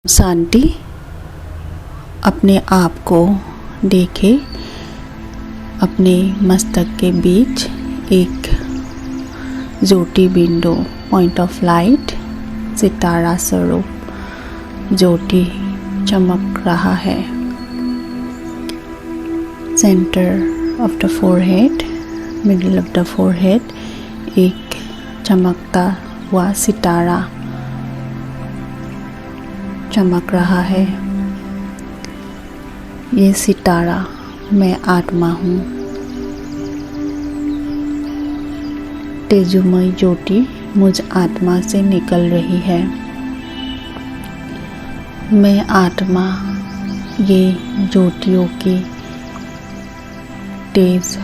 शांति अपने आप को देखे। अपने मस्तक के बीच एक ज्योति बिंदु पॉइंट ऑफ लाइट सितारा स्वरूप ज्योति चमक रहा है। Centre of the forehead, middle of the forehead एक चमकता हुआ सितारा चमक रहा है। ये सितारा मैं आत्मा हूँ। तेजोमय ज्योति मुझ आत्मा से निकल रही है। मैं आत्मा ये ज्योतियों की तेज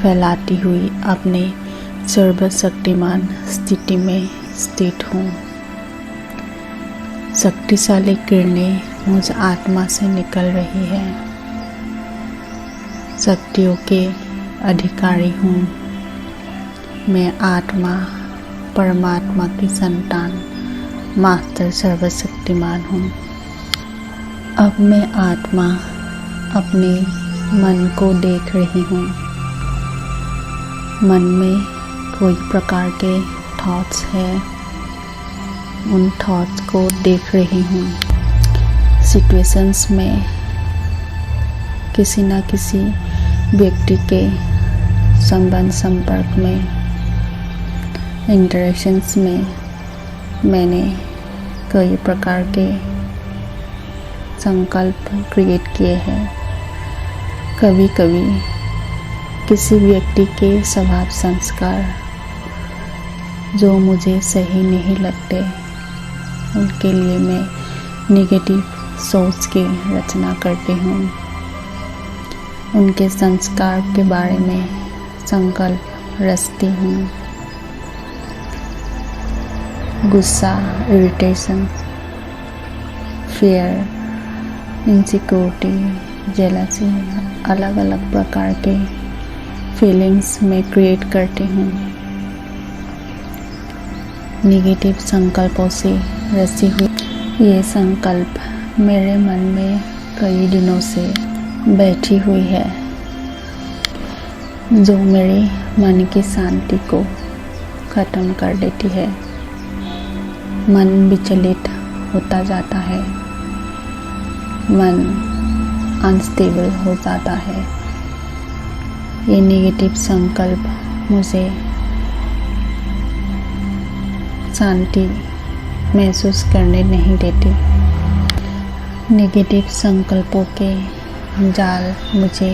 फैलाती हुई अपने सर्वशक्तिमान स्थिति में स्थित हूँ। शक्तिशाली किरणें मुझ आत्मा से निकल रही है। शक्तियों के अधिकारी हूँ। मैं आत्मा परमात्मा की संतान मास्टर सर्वशक्तिमान हूँ। अब मैं आत्मा अपने मन को देख रही हूँ। मन में कोई प्रकार के थॉट्स है, उन थॉट्स को देख रही हूँ। सिचुएशंस में किसी न किसी व्यक्ति के संपर्क में, इंटरेक्शंस में मैंने कई प्रकार के संकल्प क्रिएट किए हैं। कभी कभी किसी व्यक्ति के स्वभाव संस्कार जो मुझे सही नहीं लगते, उनके लिए मैं नेगेटिव सोच की रचना करती हूँ। उनके संस्कार के बारे में संकल्प रचती हूँ। गुस्सा, इरिटेशन, फियर, इनसिक्योरिटी, जेलसी, अलग अलग प्रकार के फीलिंग्स में क्रिएट करती हूँ। नेगेटिव संकल्पों से रची हुई ये संकल्प मेरे मन में कई दिनों से बैठी हुई है, जो मेरे मन की शांति को ख़त्म कर देती है। मन विचलित होता जाता है, मन अनस्टेबल हो जाता है। ये नेगेटिव संकल्प मुझे शांति महसूस करने नहीं देती। नेगेटिव संकल्पों के जाल मुझे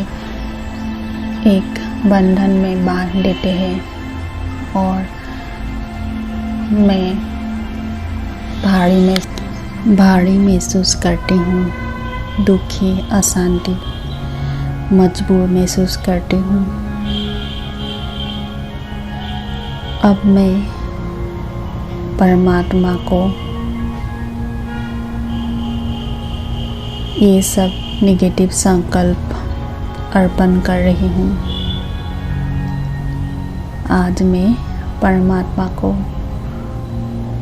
एक बंधन में बांध देते हैं और मैं भारी महसूस करती हूँ। दुखी, अशांति, मजबूर महसूस करती हूँ। अब मैं परमात्मा को ये सब नेगेटिव संकल्प अर्पण कर रही हूँ। आज मैं परमात्मा को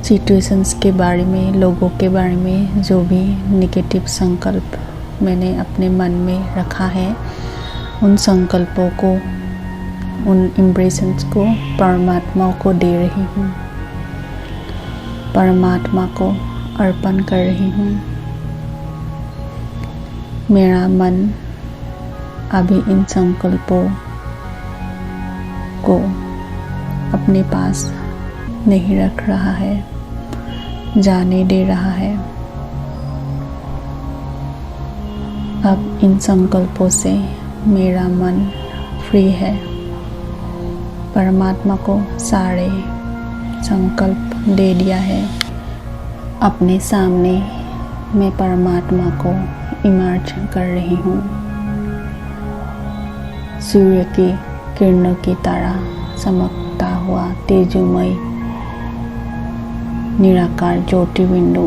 सिचुएशंस के बारे में, लोगों के बारे में जो भी नेगेटिव संकल्प मैंने अपने मन में रखा है, उन संकल्पों को, उन इम्प्रेशंस को परमात्मा को दे रही हूँ। परमात्मा को अर्पण कर रही हूँ। मेरा मन अभी इन संकल्पों को अपने पास नहीं रख रहा है, जाने दे रहा है। अब इन संकल्पों से मेरा मन फ्री है। परमात्मा को सारे संकल्प दे दिया है। अपने सामने मैं परमात्मा को इमर्ज कर रही हूँ। सूर्य की किरणों की तरह चमकता हुआ तेजोमय निराकार ज्योति बिंदु,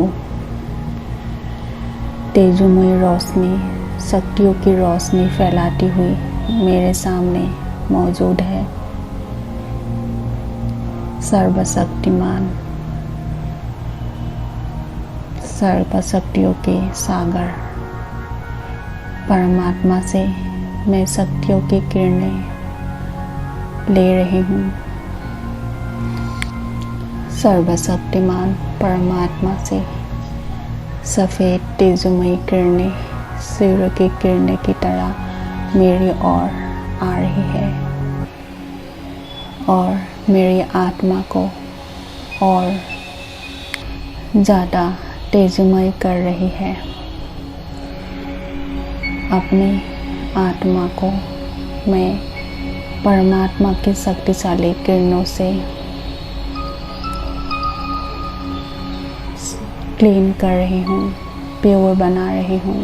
तेजोमय रोशनी, शक्तियों की रोशनी फैलाती हुई मेरे सामने मौजूद है। सर्वशक्तिमान सर्व शक्तियों के सागर परमात्मा से मैं शक्तियों की किरणें ले रही हूँ। सर्वशक्तिमान परमात्मा से सफ़ेद तेजोमयी किरणें सूर्य की किरणें की तरह मेरी ओर आ रही है और मेरी आत्मा को और ज़्यादा तेजोमय कर रही है। अपनी आत्मा को मैं परमात्मा की शक्तिशाली किरणों से क्लीन कर रही हूँ, प्योर बना रही हूँ।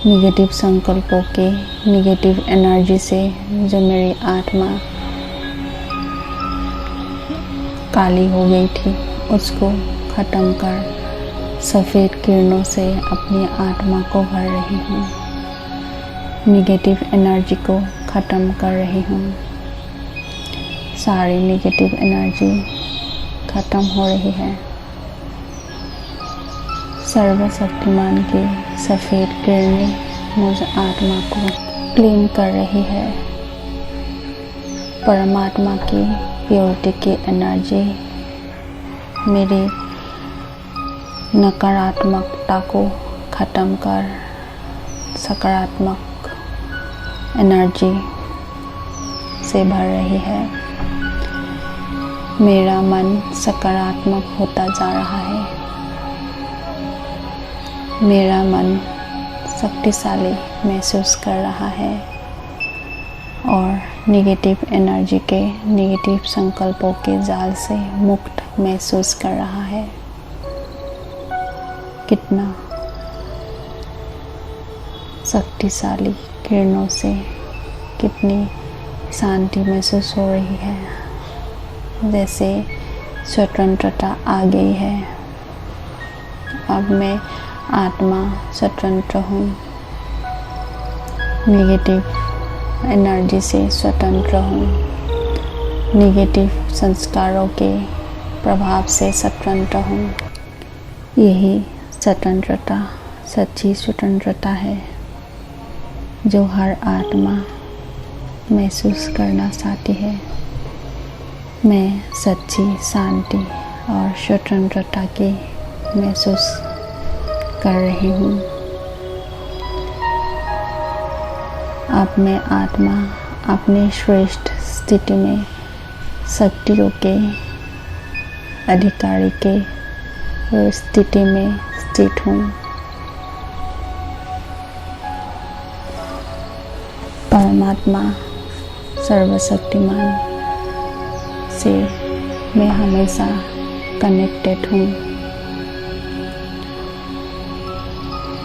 निगेटिव संकल्पों के निगेटिव एनर्जी से जो मेरी आत्मा काली हो गई थी उसको ख़त्म कर सफ़ेद किरणों से अपनी आत्मा को भर रही हूँ। निगेटिव एनर्जी को ख़त्म कर रही हूँ। सारी निगेटिव एनर्जी ख़त्म हो रही है। सर्वशक्तिमान की सफ़ेद किरणें मुझ आत्मा को क्लीन कर रही है। परमात्मा की प्योरिटी की एनर्जी मेरी नकारात्मकता को ख़त्म कर सकारात्मक एनर्जी से भर रही है। मेरा मन सकारात्मक होता जा रहा है। मेरा मन शक्तिशाली महसूस कर रहा है और निगेटिव एनर्जी के निगेटिव संकल्पों के जाल से मुक्त महसूस कर रहा है। कितना शक्तिशाली किरणों से कितनी शांति महसूस हो रही है, जैसे स्वतंत्रता आ गई है। अब मैं आत्मा स्वतंत्र हूँ, निगेटिव एनर्जी से स्वतंत्र हूँ, निगेटिव संस्कारों के प्रभाव से स्वतंत्र हूँ। यही स्वतंत्रता सच्ची स्वतंत्रता है जो हर आत्मा महसूस करना चाहती है। मैं सच्ची शांति और स्वतंत्रता की महसूस कर रही हूँ। अब मैं आत्मा अपनी श्रेष्ठ स्थिति में शक्तियों के अधिकारी के स्थिति में स्थित हूँ। परमात्मा सर्वशक्तिमान से मैं हमेशा कनेक्टेड हूँ।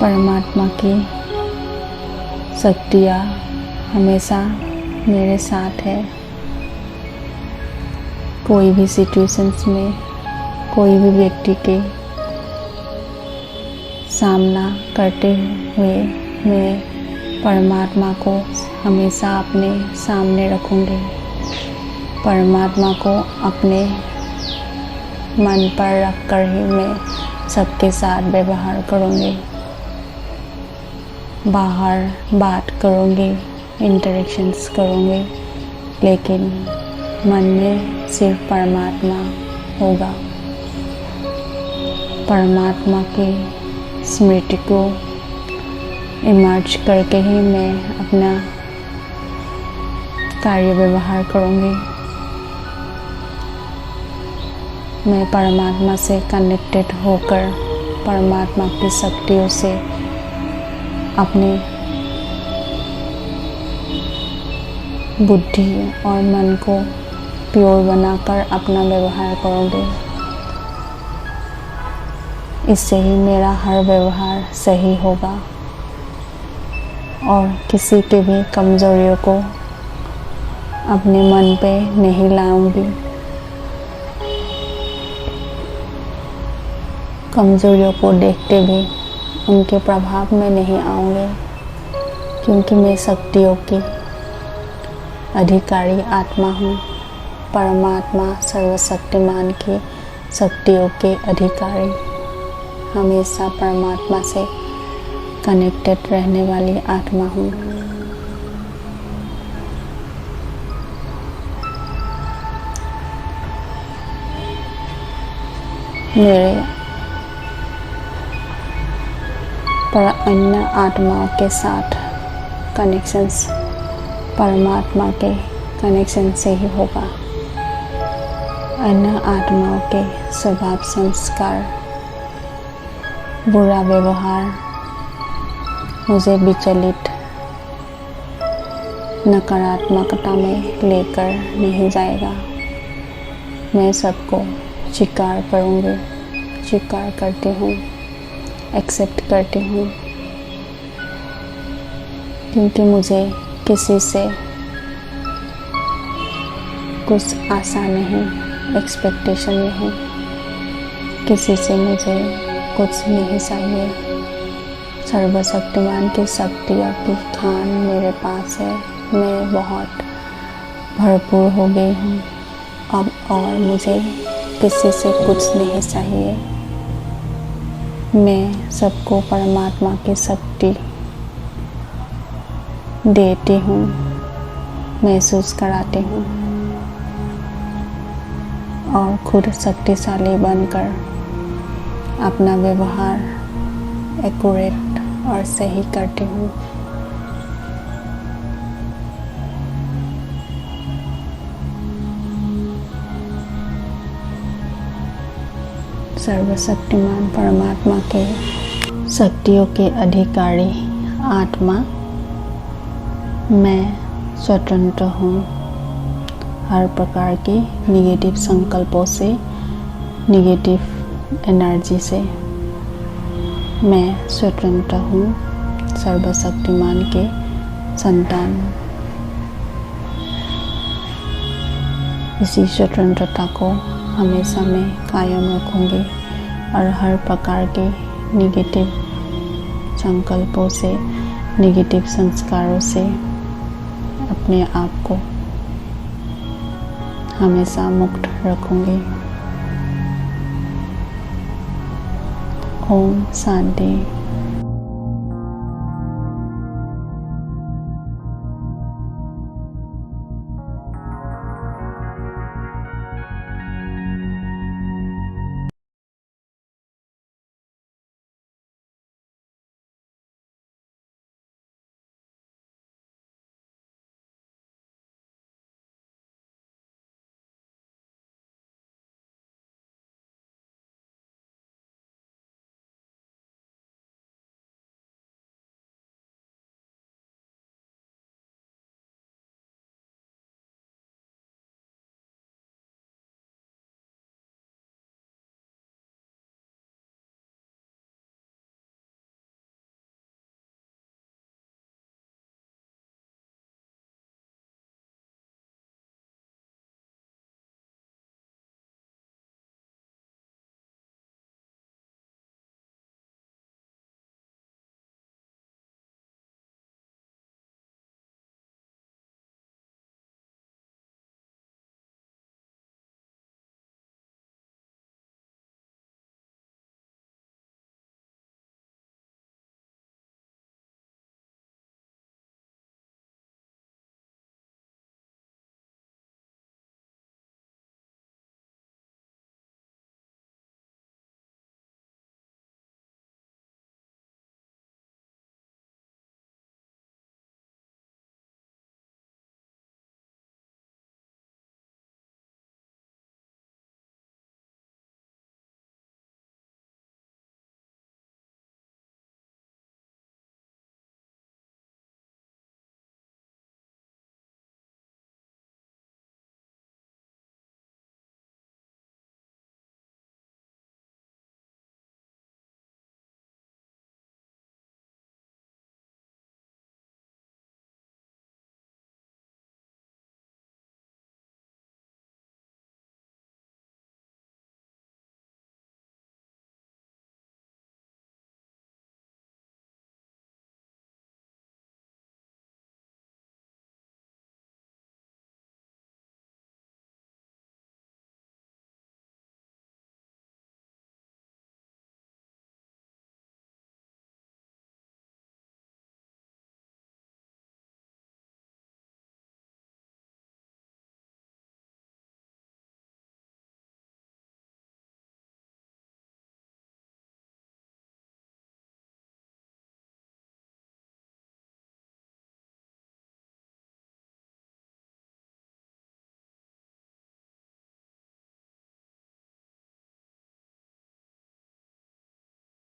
परमात्मा की शक्तियाँ हमेशा मेरे साथ है। कोई भी सिचुएशंस में कोई भी व्यक्ति के सामना करते हुए मैं परमात्मा को हमेशा अपने सामने रखूँगी। परमात्मा को अपने मन पर रख कर ही मैं सबके साथ व्यवहार करूँगी, बाहर बात करूँगी, इंटरेक्शंस करूँगी, लेकिन मन में सिर्फ परमात्मा होगा। परमात्मा की स्मृति को इमर्ज करके ही मैं अपना कार्य व्यवहार करूँगी। मैं परमात्मा से कनेक्टेड होकर परमात्मा की शक्तियों से अपने बुद्धि और मन को प्योर बनाकर अपना व्यवहार करूँगी। इससे ही मेरा हर व्यवहार सही होगा और किसी के भी कमज़ोरियों को अपने मन पे नहीं लाऊंगी। कमज़ोरियों को देखते भी उनके प्रभाव में नहीं आऊँगी, क्योंकि मैं शक्तियों की अधिकारी आत्मा हूँ। परमात्मा सर्वशक्तिमान की शक्तियों के अधिकारी हमेशा परमात्मा से कनेक्टेड रहने वाली आत्मा हूँ। मेरे पर अन्य आत्माओं के साथ कनेक्शंस परमात्मा के कनेक्शन से ही होगा। अन्य आत्माओं के स्वभाव संस्कार, बुरा व्यवहार मुझे विचलित नकारात्मकता में लेकर नहीं जाएगा। मैं सबको स्वीकार करूँगी, स्वीकार करती हूँ, एक्सेप्ट करती हूँ, क्योंकि मुझे किसी से कुछ आशा नहीं, एक्सपेक्टेशन नहीं, किसी से मुझे कुछ नहीं चाहिए। सर्वशक्तिमान की शक्तियों की खान मेरे पास है। मैं बहुत भरपूर हो गई हूँ अब, और मुझे किसी से कुछ नहीं चाहिए। मैं सबको परमात्मा की शक्ति देती हूँ, महसूस कराती हूँ, और खुद शक्तिशाली बनकर अपना व्यवहार एक्यूरेट और सही करती हूँ। सर्वशक्तिमान परमात्मा के शक्तियों के अधिकारी आत्मा, मैं स्वतंत्र हूँ। हर प्रकार के निगेटिव संकल्पों से, निगेटिव एनर्जी से मैं स्वतंत्र हूँ। सर्वशक्तिमान के संतान इसी स्वतंत्रता को हमेशा मैं कायम रखूँगी और हर प्रकार के निगेटिव संकल्पों से, निगेटिव संस्कारों से अपने आप को हमेशा मुक्त रखूँगी। ओम शांति।